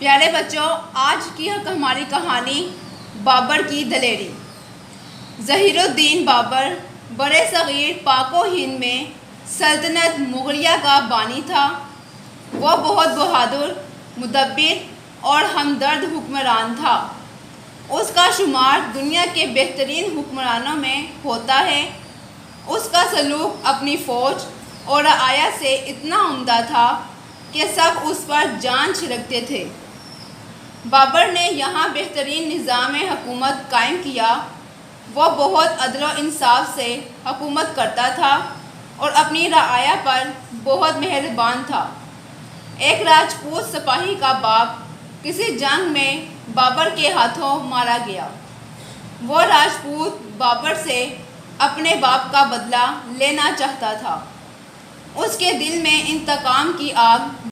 پیارے بچوں، آج کی ہماری کہانی بابر کی دلیری۔ ظہیر الدین بابر برے صغیر پاک و ہند میں سلطنت مغلیہ کا بانی تھا۔ وہ بہت بہادر، مدبر اور ہمدرد حکمران تھا۔ اس کا شمار دنیا کے بہترین حکمرانوں میں ہوتا ہے۔ اس کا سلوک اپنی فوج اور رعایا سے اتنا عمدہ تھا کہ سب اس پر جان چھڑکتے تھے۔ بابر نے یہاں بہترین نظام حکومت قائم کیا۔ وہ بہت عدل و انصاف سے حکومت کرتا تھا اور اپنی رعایا پر بہت مہربان تھا۔ ایک راجپوت سپاہی کا باپ کسی جنگ میں بابر کے ہاتھوں مارا گیا۔ وہ راجپوت بابر سے اپنے باپ کا بدلہ لینا چاہتا تھا۔ اس کے دل میں انتقام کی آگ